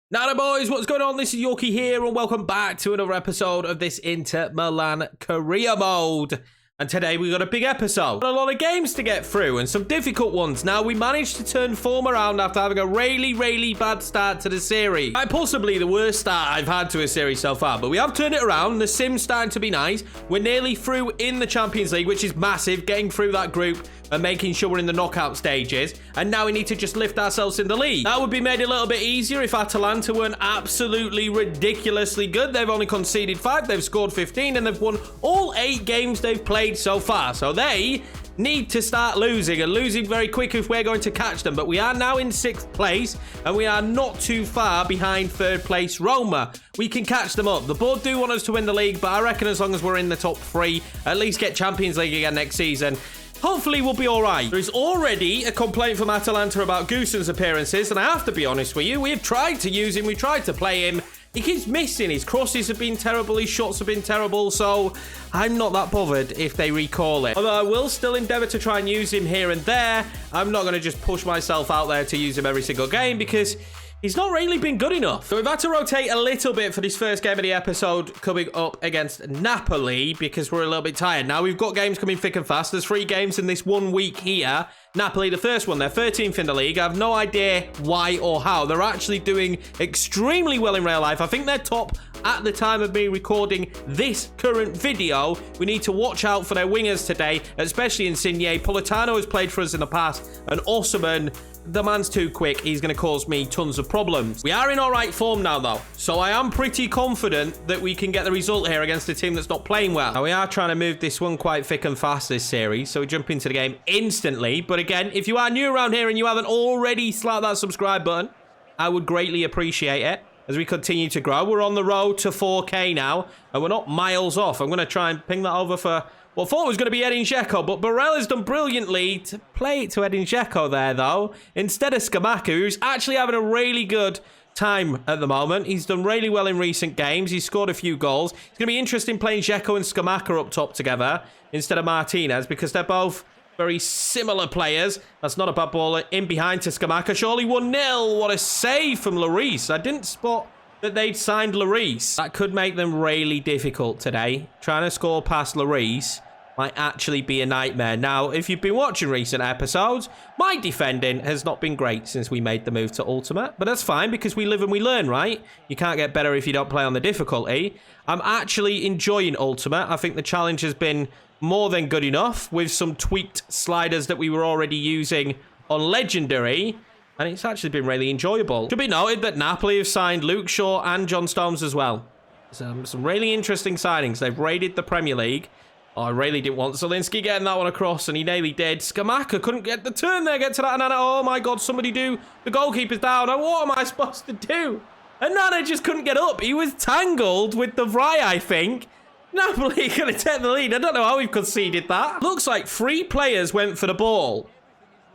Nada boys, what's going on? This is Yorkie here and welcome back to another episode of this Inter Milan career mode. And today we got a big episode. Got a lot of games to get through and some difficult ones. Now we managed to turn form around after having a really bad start to the series. Quite possibly the worst start I've had to a series so far, but we have turned it around. The sim's starting to be nice. We're nearly through in the Champions League, which is massive, getting through that group and making sure we're in the knockout stages. And now we need to just lift ourselves in the league. That would be made a little bit easier if Atalanta weren't absolutely ridiculously good. They've only conceded 5, they've scored 15, and they've won all 8 games they've played so far. So they need to start losing, and losing very quick if we're going to catch them. But we are now in 6th place, and we are not too far behind 3rd place Roma. We can catch them up. The board do want us to win the league, but I reckon as long as we're in the top 3, at least get Champions League again next season, hopefully we'll be all right. There is already a complaint from Atalanta about Goosson's appearances, and I have to be honest with you, we've tried to use him, we tried to play him. He keeps missing. His crosses have been terrible, his shots have been terrible, so I'm not that bothered if they recall it. Although I will still endeavour to try and use him here and there. I'm not going to just push myself out there to use him every single game because he's not really been good enough. So we've had to rotate a little bit for this first game of the episode coming up against Napoli because we're a little bit tired. Now we've got games coming thick and fast. There's 3 games in this 1 week here. Napoli, the first one, they're 13th in the league. I have no idea why or how. They're actually doing extremely well in real life. I think they're top at the time of me recording this current video. We need to watch out for their wingers today, especially Insigne. Politano has played for us in the past, and Osimhen, the man's too quick. He's going to cause me tons of problems. We are in all right form now, though, so I am pretty confident that we can get the result here against a team that's not playing well. Now, we are trying to move this one quite thick and fast this series, so we jump into the game instantly. But again, if you are new around here and you haven't already slapped that subscribe button, I would greatly appreciate it as we continue to grow. We're on the road to 4K now, and we're not miles off. I'm going to try and ping that over for, well, I thought it was going to be Edin Dzeko, but Barella has done brilliantly to play it to Edin Dzeko there, though, instead of Scamacca, who's actually having a really good time at the moment. He's done really well in recent games. He's scored a few goals. It's going to be interesting playing Dzeko and Scamacca up top together instead of Martinez because they're both very similar players. That's not a bad ball in behind to Scamacca. Surely 1-0. What a save from Lloris. I didn't spot that they'd signed Lloris. That could make them really difficult today. Trying to score past Lloris might actually be a nightmare. Now, if you've been watching recent episodes, my defending has not been great since we made the move to Ultimate. But that's fine because we live and we learn, right? You can't get better if you don't play on the difficulty. I'm actually enjoying Ultimate. I think the challenge has been more than good enough with some tweaked sliders that we were already using on Legendary. And it's actually been really enjoyable. Should be noted that Napoli have signed Luke Shaw and John Stones as well. Some really interesting signings. They've raided the Premier League. Oh, I really didn't want Zielinski getting that one across, and he nearly did. Scamacca couldn't get the turn there, get to that. And oh my God, somebody do. The goalkeeper's down. Oh, what am I supposed to do? And Nana just couldn't get up. He was tangled with the Vry, I think. Napoli going to take the lead. I don't know how we've conceded that. Looks like 3 players went for the ball.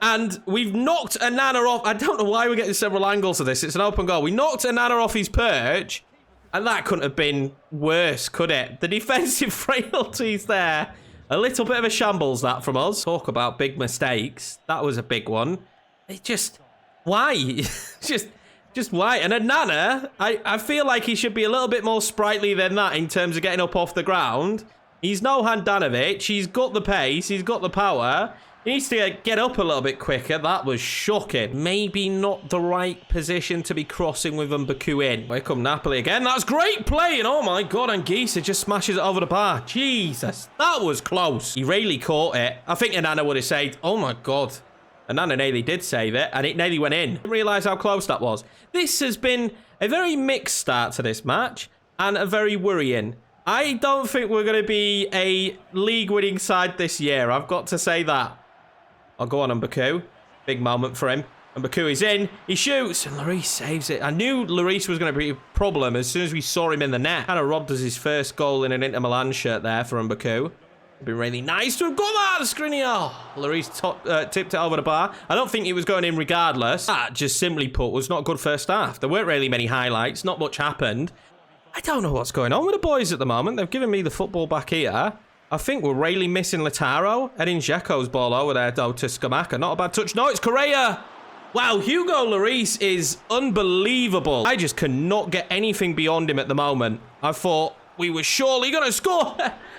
And we've knocked Anana off. I don't know why we're getting several angles of this. It's an open goal. We knocked Anana off his perch. And that couldn't have been worse, could it? The defensive frailties there. A little bit of a shambles, that, from us. Talk about big mistakes. That was a big one. It just... Why? Just why? And Anana, I feel like he should be a little bit more sprightly than that in terms of getting up off the ground. He's no Handanovic. He's got the pace. He's got the power. He needs to get up a little bit quicker. That was shocking. Maybe not the right position to be crossing with Mbaku in. Here come Napoli again. That's great playing. Oh my God. And Gisa just smashes it over the bar. Jesus. That was close. He really caught it. I think Anana would have saved. Oh my God. Anana nearly did save it, and it nearly went in. Didn't realise how close that was. This has been a very mixed start to this match, and a very worrying. I don't think we're going to be a league-winning side this year. I've got to say that. I'll go on Mbaku. Big moment for him. Mbaku is in. He shoots, and Lloris saves it. I knew Lloris was going to be a problem as soon as we saw him in the net. Kind of robbed us his first goal in an Inter Milan shirt there for Mbaku. It'd be really nice to have got that, Skriniar. Lloris tipped it over the bar. I don't think it was going in regardless. That, just simply put, was not good first half. There weren't really many highlights. Not much happened. I don't know what's going on with the boys at the moment. They've given me the football back here. I think we're really missing Lautaro. Edin Dzeko's ball over there, though, to Scamacca. Not a bad touch. No, it's Correa. Wow, Hugo Lloris is unbelievable. I just cannot get anything beyond him at the moment. I thought we were surely going to score.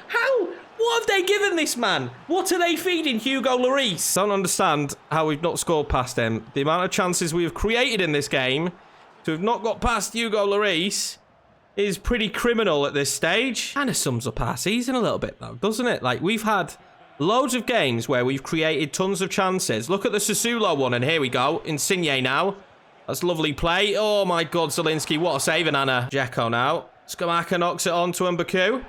How? What have they given this man? What are they feeding Hugo Lloris? Don't understand how we've not scored past him. The amount of chances we have created in this game to have not got past Hugo Lloris is pretty criminal at this stage. Kind of sums up our season a little bit though, doesn't it? Like, we've had loads of games where we've created tons of chances. Look at the Sassuolo one, and here we go. Insigne now. That's lovely play. Oh my God, Zielinski, what a save, Anna. Dzeko now. Scamacca knocks it on to Mbaku.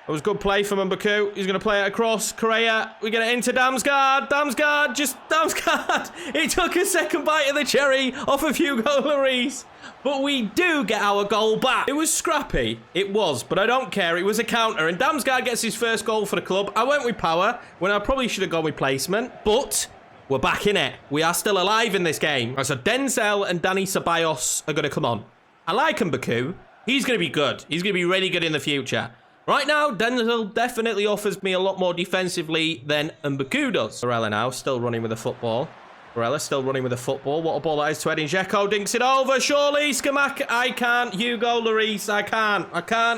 It was good play from Mbaku. He's going to play it across. Correa. We get it into Damsgaard. Damsgaard. It took a second bite of the cherry off of Hugo Lloris. But we do get our goal back. It was scrappy. It was, but I don't care. It was a counter, and Damsgaard gets his first goal for the club. I went with power when I probably should have gone with placement, but we're back in it. We are still alive in this game. So Denzel and Dani Ceballos are going to come on. I like Mbaku. He's going to be good. He's going to be really good in the future. Right now, Denzel definitely offers me a lot more defensively than Mbaku does. Barella now, still running with the football. Barella still running with the football. What a ball that is to Edin. Dzeko dinks it over. Surely, Scamacca. I can't. Hugo Lloris, I can't.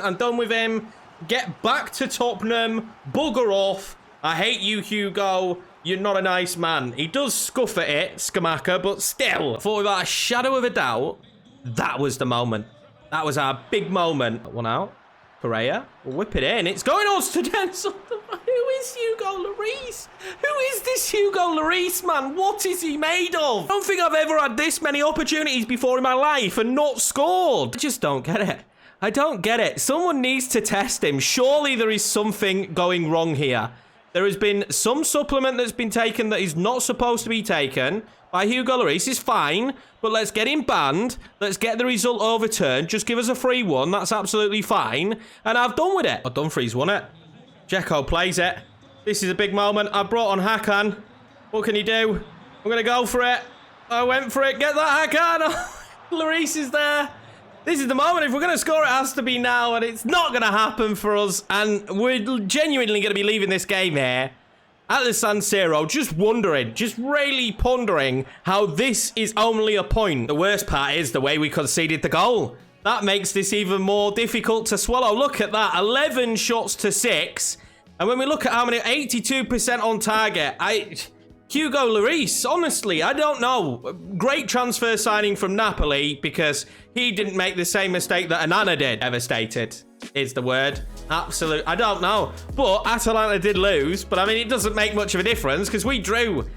I'm done with him. Get back to Tottenham. Bugger off. I hate you, Hugo. You're not a nice man. He does scuff at it, Scamacca, but still. For without a shadow of a doubt, that was the moment. That was our big moment. One out. Correa will whip it in. It's going on to Denzel. Who is Hugo Lloris? Who is this Hugo Lloris, man? What is he made of? I don't think I've ever had this many opportunities before in my life and not scored. I just don't get it. I don't get it. Someone needs to test him. Surely there is something going wrong here. There has been some supplement that's been taken that is not supposed to be taken by Hugo Lloris. Is fine, but let's get him banned. Let's get the result overturned. Just give us a free one. That's absolutely fine. And I've done with it. But Dumfries won it. Dzeko plays it. This is a big moment. I brought on Hakan. What can you do? I'm going to go for it. I went for it. Get that Hakan. Lloris is there. This is the moment. If we're going to score, it has to be now. And it's not going to happen for us. And we're genuinely going to be leaving this game here at the San Siro, just wondering, just really pondering how this is only a point. The worst part is the way we conceded the goal. That makes this even more difficult to swallow. Look at that, 11 shots to 6. And when we look at how many, 82% on target. Hugo Lloris, honestly, I don't know. Great transfer signing from Napoli because he didn't make the same mistake that Anana did. Devastated is the word. Absolute. I don't know. But Atalanta did lose. But I mean, it doesn't make much of a difference because we drew.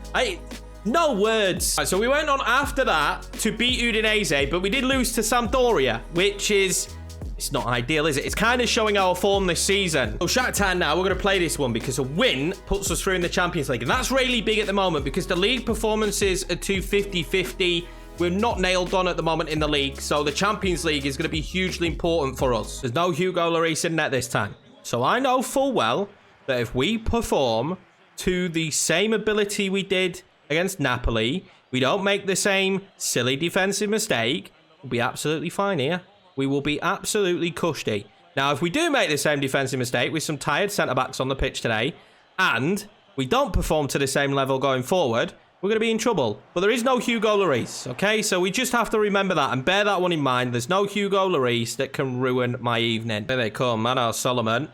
No words. Right, so we went on after that to beat Udinese, but we did lose to Sampdoria, which is... It's not ideal, is it? It's kind of showing our form this season. So Shakhtar now, we're going to play this one because a win puts us through in the Champions League. And that's really big at the moment because the league performances are 250-50. We're not nailed on at the moment in the league. So the Champions League is going to be hugely important for us. There's no Hugo Lloris in net this time. So I know full well that if we perform to the same ability we did against Napoli, we don't make the same silly defensive mistake, we'll be absolutely fine here. We will be absolutely cushy. Now, if we do make the same defensive mistake with some tired centre-backs on the pitch today, and we don't perform to the same level going forward, we're going to be in trouble. But there is no Hugo Lloris, okay? So we just have to remember that and bear that one in mind. There's no Hugo Lloris that can ruin my evening. Here they come. Mano Solomon.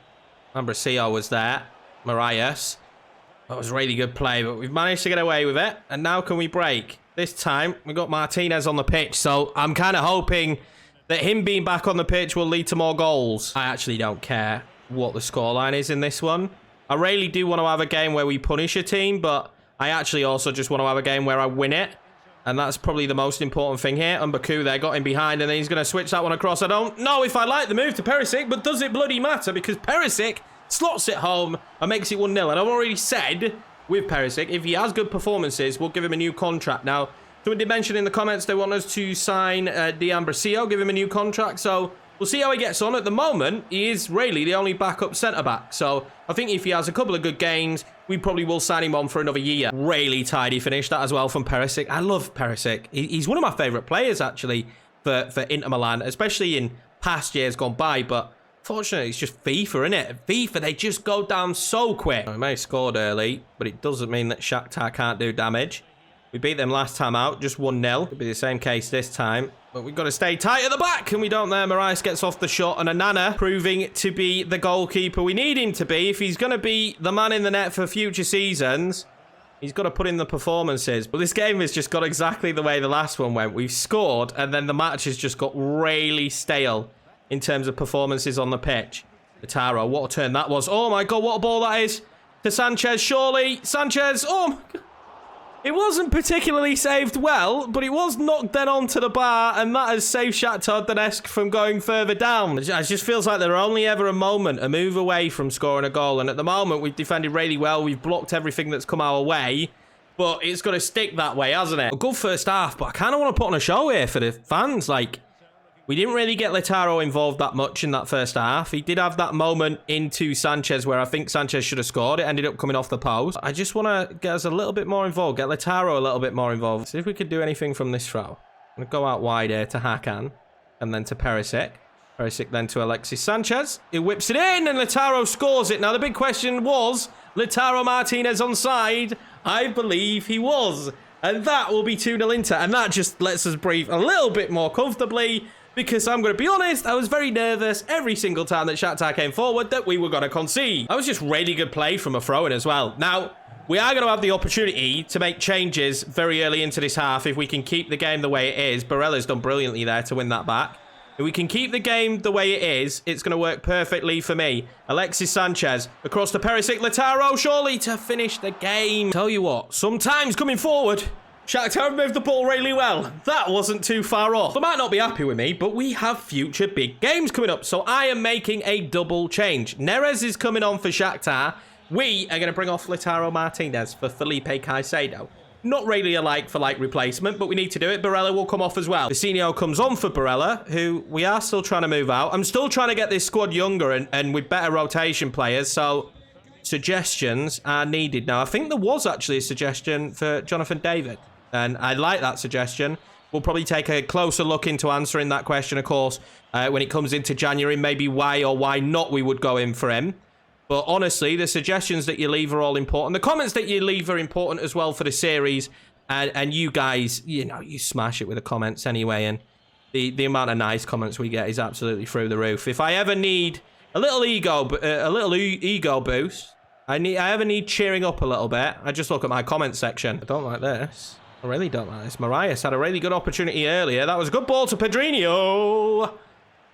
Ambrosio was there. Marias. That was a really good play, but we've managed to get away with it. And now can we break? This time, we've got Martinez on the pitch, so I'm kind of hoping that him being back on the pitch will lead to more goals. I actually don't care what the scoreline is in this one. I really do want to have a game where we punish a team, but I actually also just want to have a game where I win it. And that's probably the most important thing here. Mbaku there got him behind, and then he's going to switch that one across. I don't know if I like the move to Perisic, but does it bloody matter? Because Perisic slots it home and makes it 1-0. And I've already said with Perisic, if he has good performances, we'll give him a new contract. Now, someone did mention in the comments they want us to sign D'Ambrosio, give him a new contract. So we'll see how he gets on. At the moment, he is really the only backup centre-back. So I think if he has a couple of good games, we probably will sign him on for another year. Really tidy finish that as well from Perisic. I love Perisic. He's one of my favourite players, actually, for Inter Milan, especially in past years gone by. But fortunately, it's just FIFA, innit? FIFA, they just go down so quick. We may have scored early, but it doesn't mean that Shakhtar can't do damage. We beat them last time out, just 1-0. It'll be the same case this time. But we've got to stay tight at the back, and we don't there. Marais gets off the shot, and Anana proving to be the goalkeeper we need him to be. If he's going to be the man in the net for future seasons, he's got to put in the performances. But this game has just got exactly the way the last one went. We've scored, and then the match has just got really stale in terms of performances on the pitch. Lautaro, what a turn that was. Oh my God, what a ball that is. To Sanchez, surely. Sanchez, oh my God. It wasn't particularly saved well, but it was knocked then onto the bar, and that has saved Shakhtar Donetsk from going further down. It just feels like they're only ever a moment, a move away from scoring a goal, and at the moment we've defended really well. We've blocked everything that's come our way, but it's got to stick that way, hasn't it? A good first half, but I kind of want to put on a show here for the fans. Like, we didn't really get Lautaro involved that much in that first half. He did have that moment into Sanchez where I think Sanchez should have scored. It ended up coming off the post. I just want to get us a little bit more involved. Get Lautaro a little bit more involved. See if we could do anything from this throw. I'm going to go out wide here to Hakan and then to Perisic. Perisic then to Alexis Sanchez. He whips it in and Lautaro scores it. Now the big question was, Lautaro Martinez onside? I believe he was. And that will be 2-0 Inter. And that just lets us breathe a little bit more comfortably. Because I'm going to be honest, I was very nervous every single time that Shakhtar came forward that we were going to concede. That was just really good play from a throw-in as well. Now, we are going to have the opportunity to make changes very early into this half if we can keep the game the way it is. Barella's done brilliantly there to win that back. If we can keep the game the way it is, it's going to work perfectly for me. Alexis Sanchez across to Perisic. Lautaro surely to finish the game. Tell you what, sometimes coming forward, Shakhtar moved the ball really well. That wasn't too far off. They might not be happy with me, but we have future big games coming up. So I am making a double change. Neres is coming on for Shakhtar. We are going to bring off Lautaro Martinez for Felipe Caicedo. Not really a like-for-like replacement, but we need to do it. Barella will come off as well. Vecino comes on for Barella, who we are still trying to move out. I'm still trying to get this squad younger and with better rotation players, so suggestions are needed. Now, I think there was actually a suggestion for Jonathan David, and I like that suggestion. We'll probably take a closer look into answering that question, of course, when it comes into January, maybe why or why not we would go in for him. But honestly, the suggestions that you leave are all important. The comments that you leave are important as well for the series. And you guys, you know, you smash it with the comments anyway. And the amount of nice comments we get is absolutely through the roof. If I ever need a little ego boost, I ever need cheering up a little bit, I just look at my comment section. I don't like this. I really don't like this. Marias had a really good opportunity earlier. That was a good ball to Pedrinho.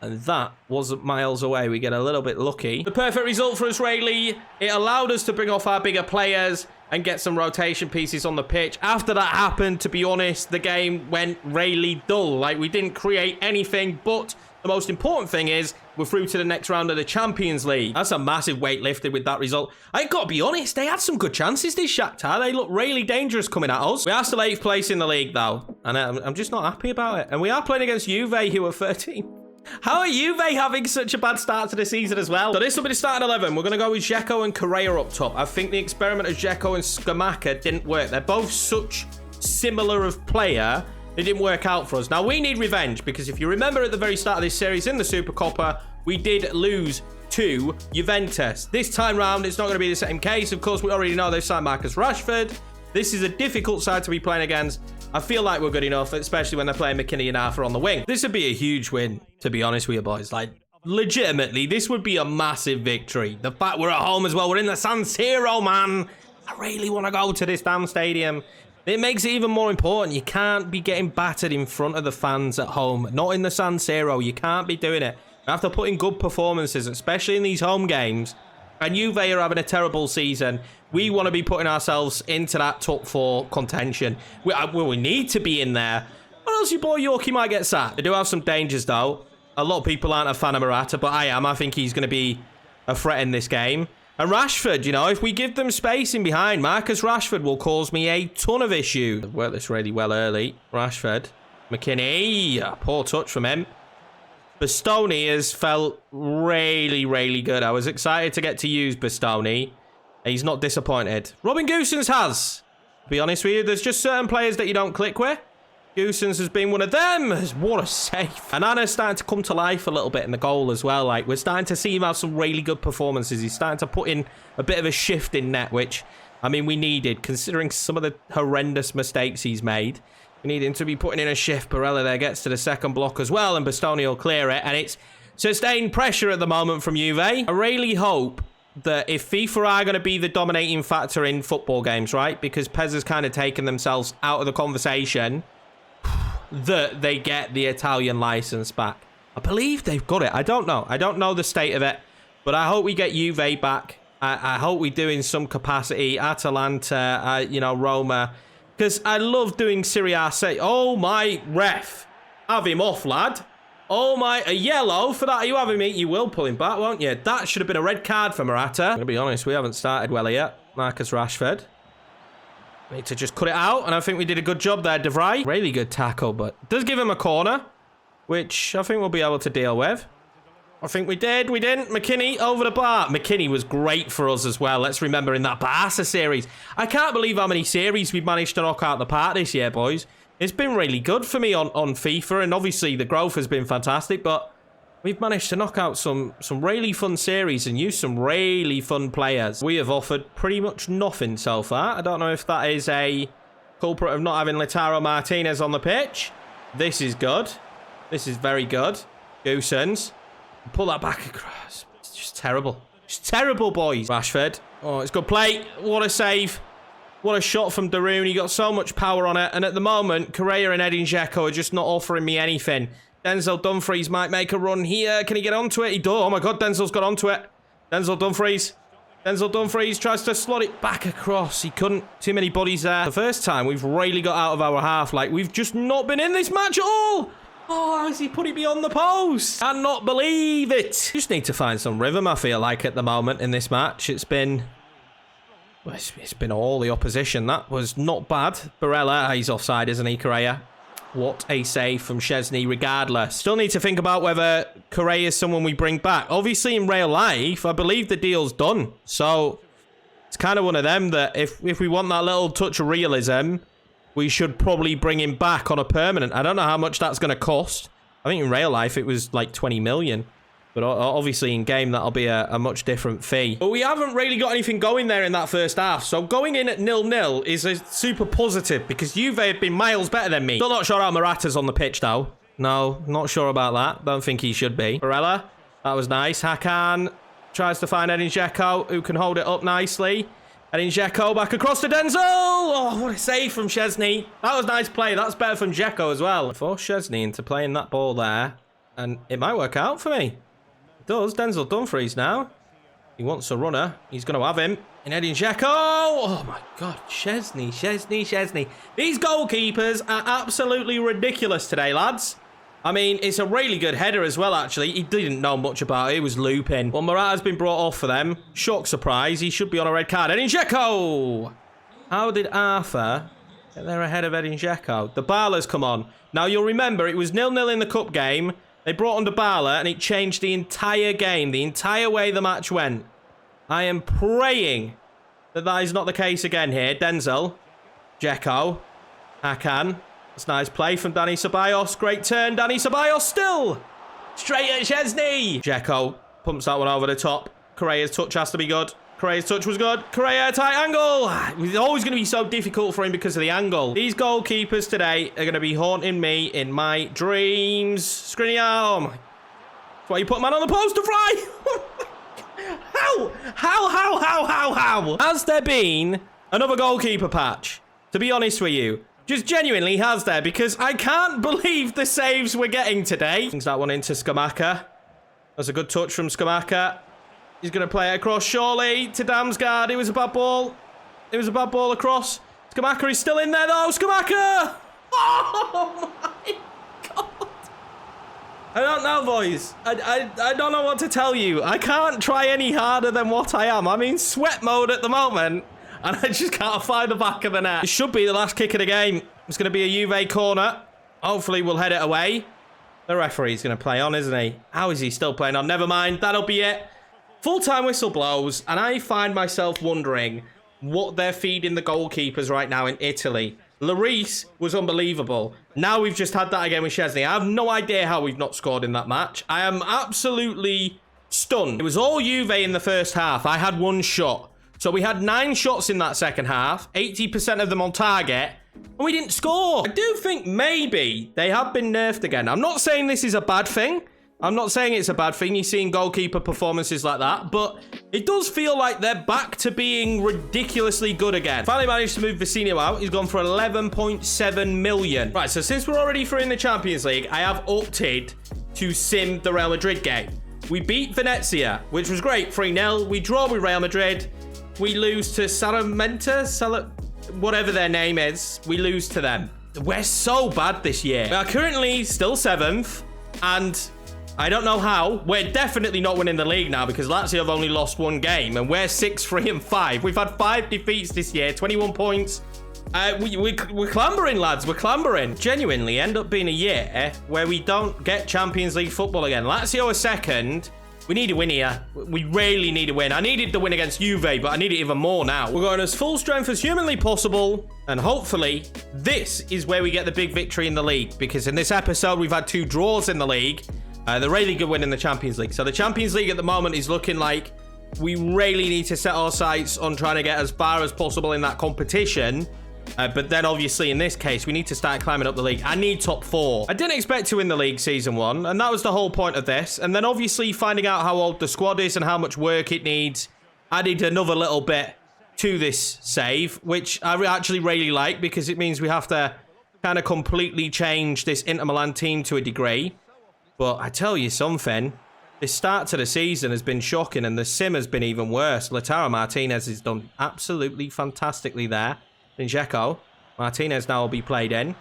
And that wasn't miles away. We get a little bit lucky. The perfect result for us, really. It allowed us to bring off our bigger players and get some rotation pieces on the pitch. After that happened, to be honest, the game went really dull. Like, we didn't create anything, but the most important thing is we're through to the next round of the Champions League. That's a massive weight lifted with that result. I got to be honest, they had some good chances, this Shakhtar. They look really dangerous coming at us. We are still 8th place in the league, though, and I'm just not happy about it. And we are playing against Juve, who are 13. How are Juve having such a bad start to the season as well? So this will be the starting 11. We're going to go with Dzeko and Correa up top. I think the experiment of Dzeko and Skamaka didn't work. They're both such similar of player. It didn't work out for us. Now, we need revenge because if you remember at the very start of this series in the Supercoppa, we did lose to Juventus. This time round, it's not going to be the same case. Of course, we already know they've signed Marcus Rashford. This is a difficult side to be playing against. I feel like we're good enough, especially when they're playing McKinney and Arthur on the wing. This would be a huge win, to be honest with you boys. Like, legitimately, this would be a massive victory. The fact we're at home as well. We're in the San Siro, man. I really want to go to this damn stadium. It makes it even more important. You can't be getting battered in front of the fans at home. Not in the San Siro. You can't be doing it. You have to put in good performances, especially in these home games. And Juve are having a terrible season. We want to be putting ourselves into that top 4 contention. We need to be in there. Or else your boy Yorkie might get sacked. They do have some dangers, though. A lot of people aren't a fan of Morata, but I am. I think he's going to be a threat in this game. And Rashford, you know, if we give them space in behind, Marcus Rashford will cause me a ton of issues. Worked this really well early. Rashford. McKinney. Poor touch from him. Bastoni has felt really, really good. I was excited to get to use Bastoni. He's not disappointed. Robin Gosens has. To be honest with you, there's just certain players that you don't click with. Gosens has been one of them. What a save. And Anna's starting to come to life a little bit in the goal as well. Like, we're starting to see him have some really good performances. He's starting to put in a bit of a shift in net, which I mean, we needed, considering some of the horrendous mistakes he's made, we need him to be putting in a shift. Barella there gets to the second block as well, and Bastoni will clear it. And it's sustained pressure at the moment from Juve. I really hope that if FIFA are going to be the dominating factor in football games, right, because PES has kind of taken themselves out of the conversation, that they get the Italian license back. I believe they've got it. I don't know. I don't know the state of it, but I hope we get Juve back. I hope we do in some capacity. Atalanta, you know, Roma. Because I love doing Serie A. Oh, my ref. Have him off, lad. Oh, my. A yellow for that. Are you having me? You will pull him back, won't you? That should have been a red card for Morata. I'm going to be honest. We haven't started well yet. Marcus Rashford. We need to just cut it out. And I think we did a good job there, De Vrij. Really good tackle, but does give him a corner, which I think we'll be able to deal with. I think we did. We didn't. McKinney over the bar. McKinney was great for us as well. Let's remember in that Barca series. I can't believe how many series we've managed to knock out the park this year, boys. It's been really good for me on FIFA, and obviously the growth has been fantastic, but we've managed to knock out some really fun series and use some really fun players. We have offered pretty much nothing so far. I don't know if that is a culprit of not having Lautaro Martinez on the pitch. This is good. This is very good. Goosens. Pull that back across. It's just terrible. It's terrible, boys. Rashford. Oh, it's good play. What a save. What a shot from Darun. He got so much power on it. And at the moment, Correa and Edin Dzeko are just not offering me anything. Denzel Dumfries might make a run here. Can he get onto it? He does. Oh, my God. Denzel's got onto it. Denzel Dumfries. Denzel Dumfries tries to slot it back across. He couldn't. Too many bodies there. The first time we've really got out of our half. Like, we've just not been in this match at all. Oh, has he put it beyond the post? Cannot believe it. Just need to find some rhythm, I feel like, at the moment in this match. It's been... Well, it's been all the opposition. That was not bad. Barella, he's offside, isn't he, Correa? What a save from Szczesny, regardless. Still need to think about whether Correa is someone we bring back. Obviously, in real life, I believe the deal's done. So, it's kind of one of them that if we want that little touch of realism, we should probably bring him back on a permanent. I don't know how much that's going to cost. I think in real life it was like 20 million. But obviously in game that'll be a much different fee. But we haven't really got anything going there in that first half. So going in at 0-0 is a super positive because Juve have been miles better than me. Still not sure how Morata's on the pitch though. No, not sure about that. Don't think he should be. Barella, that was nice. Hakan tries to find Edin Dzeko, who can hold it up nicely. Edin Dzeko back across to Denzel. Oh, what a save from Szczesny. That was nice play. That's better from Dzeko as well. Force Szczesny into playing that ball there. And it might work out for me. It does. Denzel Dumfries now. He wants a runner. He's going to have him. And Edin Dzeko. Oh, my God. Szczesny, Szczesny, Szczesny. These goalkeepers are absolutely ridiculous today, lads. I mean, it's a really good header as well, actually. He didn't know much about it. He was looping. Well, Morata's been brought off for them. Shock surprise. He should be on a red card. Edin Dzeko! How did Arthur get there ahead of Edin Dzeko? The Barla's come on. Now, you'll remember, it was 0-0 in the cup game. They brought on the Barla, and it changed the entire game, the entire way the match went. I am praying that that is not the case again here. Denzel. Dzeko. Hakan. That's a nice play from Dani Ceballos. Great turn. Dani Ceballos still. Straight at Szczesny. Dzeko pumps that one over the top. Correa's touch has to be good. Correa's touch was good. Correa, tight angle. It's always going to be so difficult for him because of the angle. These goalkeepers today are going to be haunting me in my dreams. Skriniar. Oh my. That's why you put man on the post to fly. How? Has there been another goalkeeper patch? To be honest with you. Just genuinely has there, because I can't believe the saves we're getting today. Brings that one into Scamacca. That's a good touch from Scamacca. He's going to play it across, surely, to Damsgaard. It was a bad ball. It was a bad ball across. Scamacca is still in there, though. Scamacca! Oh, my God. I don't know, boys. I don't know what to tell you. I can't try any harder than what I am. I'm in sweat mode at the moment. And I just can't find the back of the net. It should be the last kick of the game. It's going to be a Juve corner. Hopefully we'll head it away. The referee's going to play on, isn't he? How is he still playing on? Never mind. That'll be it. Full-time whistle blows. And I find myself wondering what they're feeding the goalkeepers right now in Italy. Lloris was unbelievable. Now we've just had that again with Szczesny. I have no idea how we've not scored in that match. I am absolutely stunned. It was all Juve in the first half. I had one shot. So we had 9 shots in that second half, 80% of them on target, and we didn't score. I do think maybe they have been nerfed again. I'm not saying this is a bad thing. I'm not saying it's a bad thing. You're seeing goalkeeper performances like that, but it does feel like they're back to being ridiculously good again. Finally managed to move Vecino out. He's gone for 11.7 million. Right, so since we're already through in the Champions League, I have opted to sim the Real Madrid game. We beat Venezia, which was great, 3-0. We draw with Real Madrid. We lose to whatever their name is. We lose to them. We're so bad this year. We are currently still 7th, and I don't know how. We're definitely not winning the league now because Lazio have only lost 1 game, and we're 6-3-5. We've had 5 defeats this year, 21 points. We're clambering, lads. We're clambering. Genuinely end up being a year where we don't get Champions League football again. Lazio are 2nd. We need a win here. We really need a win. I needed the win against Juve, but I need it even more now. We're going as full strength as humanly possible, and hopefully this is where we get the big victory in the league, because in this episode we've had 2 draws in the league. The really good win in the Champions League. So the Champions League at the moment is looking like we really need to set our sights on trying to get as far as possible in that competition. But then obviously in this case, we need to start climbing up the league. I need top 4. I didn't expect to win the league season 1, and that was the whole point of this. And then obviously finding out how old the squad is and how much work it needs added another little bit to this save, which I actually really like, because it means we have to kind of completely change this Inter Milan team to a degree. But I tell you something, this start to the season has been shocking, and the sim has been even worse. Lautaro Martinez has done absolutely fantastically there. Dzeko. Martinez now will be played in.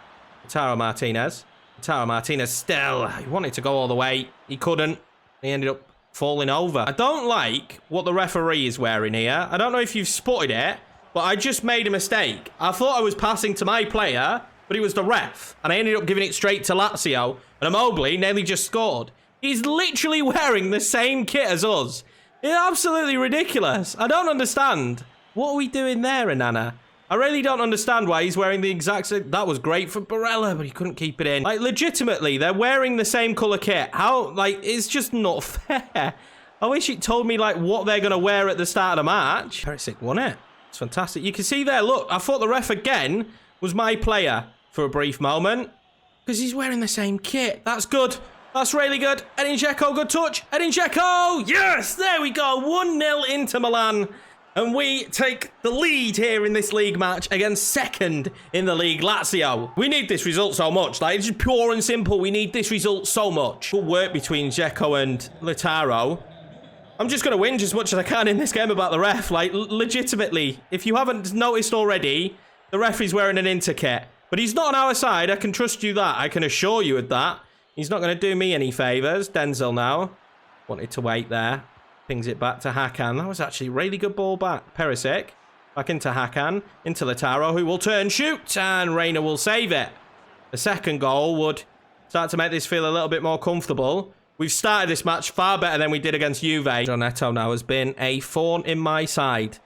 Lautaro Martinez. Lautaro Martinez still. He wanted to go all the way. He couldn't. He ended up falling over. I don't like what the referee is wearing here. I don't know if you've spotted it, but I just made a mistake. I thought I was passing to my player, but it was the ref. And I ended up giving it straight to Lazio. And Immobile nearly just scored. He's literally wearing the same kit as us. It's absolutely ridiculous. I don't understand. What are we doing there, Anana? I really don't understand why he's wearing the exact same. That was great for Barella, but he couldn't keep it in. Like, legitimately, they're wearing the same colour kit. How, like, it's just not fair. I wish it told me, like, what they're going to wear at the start of the match. Perisic won it. It's fantastic. You can see there, look, I thought the ref again was my player for a brief moment, because he's wearing the same kit. That's good. That's really good. Edin Dzeko, good touch. Edin Dzeko, yes, there we go. 1-0 into Milan. And we take the lead here in this league match against 2nd in the league, Lazio. We need this result so much. Like, it's just pure and simple. We need this result so much. Good work between Dzeko and Lautaro. I'm just going to whinge as much as I can in this game about the ref. Like, legitimately, if you haven't noticed already, the referee's wearing an Inter kit. But he's not on our side. I can trust you that. I can assure you of that. He's not going to do me any favours. Denzel now. Wanted to wait there. Pings it back to Hakan. That was actually a really good ball back. Perisic. Back into Hakan. Into Lautaro, who will turn, shoot. And Reina will save it. The second goal would start to make this feel a little bit more comfortable. We've started this match far better than we did against Juve. Jonetto now has been a thorn in my side.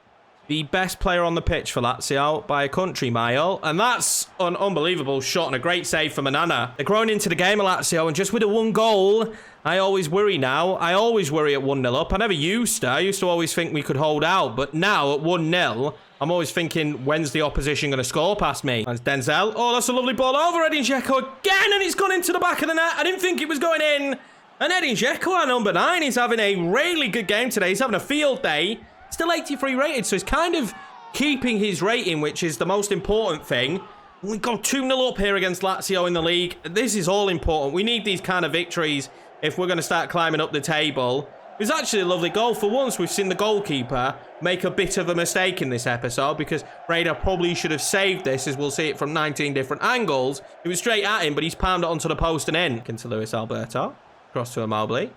The best player on the pitch for Lazio by a country mile. And that's an unbelievable shot and a great save from Anana. They're growing into the game of Lazio, and just with a 1 goal, I always worry now. I always worry at 1-0 up. I never used to. I used to always think we could hold out. But now at 1-0, I'm always thinking, when's the opposition going to score past me? That's Denzel. Oh, that's a lovely ball over Edin Dzeko again, and it's gone into the back of the net. I didn't think it was going in. And Edin Dzeko, our number 9, is having a really good game today. He's having a field day. Still 83 rated, so he's kind of keeping his rating, which is the most important thing. We got 2-0 up here against Lazio in the league. This is all important. We need these kind of victories if we're going to start climbing up the table. It was actually a lovely goal. For once, we've seen the goalkeeper make a bit of a mistake in this episode, because Rada probably should have saved this, as we'll see it from 19 different angles. It was straight at him, but he's palmed it onto the post and in. Into Luis Alberto. Cross to Immobile.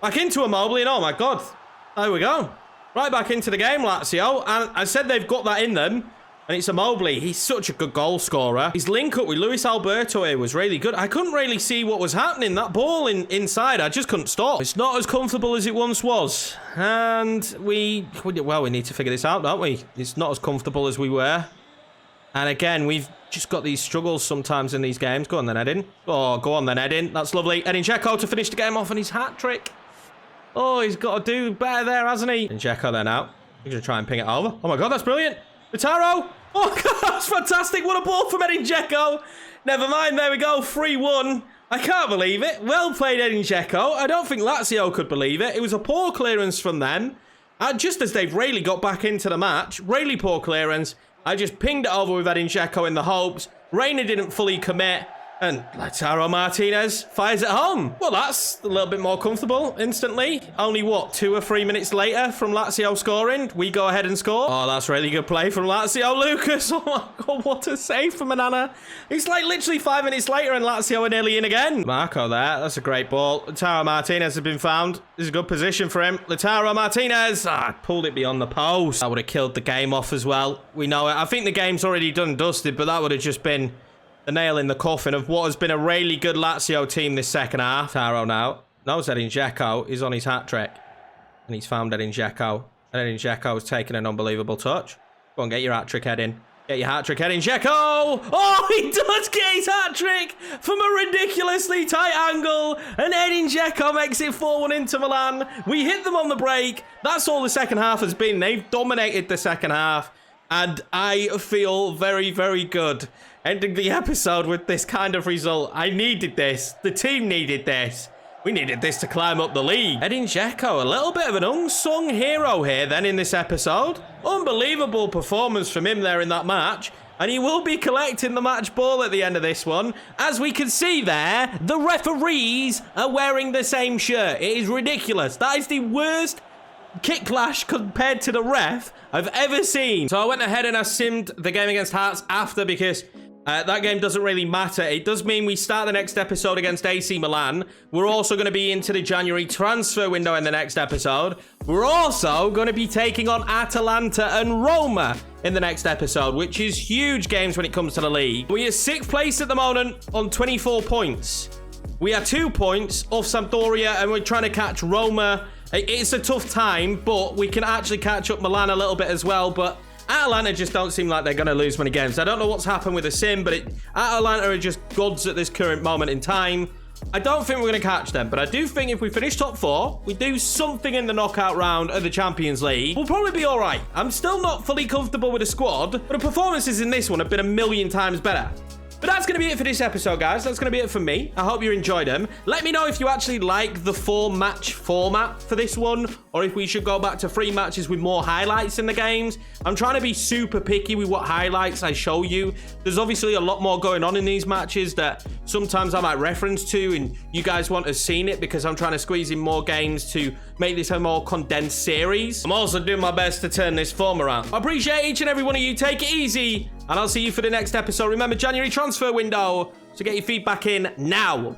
Back into Immobile, and oh my God. There we go. Right back into the game, Lazio. And I said they've got that in them. And it's Immobile. He's such a good goal scorer. His link up with Luis Alberto here was really good. I couldn't really see what was happening. That ball inside, I just couldn't stop. It's not as comfortable as it once was. And we need to figure this out, don't we? It's not as comfortable as we were. And again, we've just got these struggles sometimes in these games. Go on then, Edin. Oh, go on then, Edin. That's lovely. Edin Dzeko to finish the game off on his hat-trick. Oh, he's got to do better there, hasn't he? And Dzeko then out. We're going to try and ping it over. Oh my God, that's brilliant. Lautaro. Oh God, that's fantastic. What a ball from Edin Dzeko. Never mind, there we go. 3-1. I can't believe it. Well played, Edin Dzeko. I don't think Lazio could believe it. It was a poor clearance from them. Just as they've really got back into the match, really poor clearance. I just pinged it over with Edin Dzeko in the hopes. Reina didn't fully commit. And Lautaro Martinez fires it home. Well, that's a little bit more comfortable instantly. Only, what, 2 or 3 minutes later from Lazio scoring, we go ahead and score. Oh, that's really good play from Lazio. Lucas, oh my God, what a save from Manana. It's like literally 5 minutes later and Lazio are nearly in again. Marco there, that's a great ball. Lautaro Martinez has been found. This is a good position for him. Lautaro Martinez, pulled it beyond the post. That would have killed the game off as well. We know it. I think the game's already done and dusted, but that would have just been the nail in the coffin of what has been a really good Lazio team this second half. Taro now knows Edin Dzeko is on his hat-trick. And he's found Edin Dzeko. And Edin Dzeko has taken an unbelievable touch. Go on, get your hat-trick, Edin. Get your hat-trick, Edin Dzeko! Oh, he does get his hat-trick from a ridiculously tight angle. And Edin Dzeko makes it 4-1 into Milan. We hit them on the break. That's all the second half has been. They've dominated the second half. And I feel very, very good ending the episode with this kind of result. I needed this. The team needed this. We needed this to climb up the league. Edin Dzeko, a little bit of an unsung hero here then in this episode. Unbelievable performance from him there in that match. And he will be collecting the match ball at the end of this one. As we can see there, the referees are wearing the same shirt. It is ridiculous. That is the worst kick clash compared to the ref I've ever seen. So I went ahead and I simmed the game against Hearts after because that game doesn't really matter. It does mean we start the next episode against AC Milan. We're also going to be into the January transfer window in the next episode. We're also going to be taking on Atalanta and Roma in the next episode, which is huge games when it comes to the league. We are 6th place at the moment on 24 points. We are 2 points off Sampdoria and we're trying to catch Roma. It's a tough time, but we can actually catch up Milan a little bit as well. But Atalanta just don't seem like they're going to lose many games. I don't know what's happened with the sim, but Atalanta are just gods at this current moment in time. I don't think we're going to catch them, but I do think if we finish top 4, we do something in the knockout round of the Champions League, we'll probably be all right. I'm still not fully comfortable with the squad, but the performances in this one have been a million times better. But that's going to be it for this episode, guys. That's going to be it for me. I hope you enjoyed them. Let me know if you actually like the 4-match format for this one, or if we should go back to 3 matches with more highlights in the games. I'm trying to be super picky with what highlights I show you. There's obviously a lot more going on in these matches that sometimes I might reference to, and you guys want to see it because I'm trying to squeeze in more games to make this a more condensed series. I'm also doing my best to turn this form around. I appreciate each and every one of you. Take it easy. And I'll see you for the next episode. Remember, January transfer window. So get your feedback in now.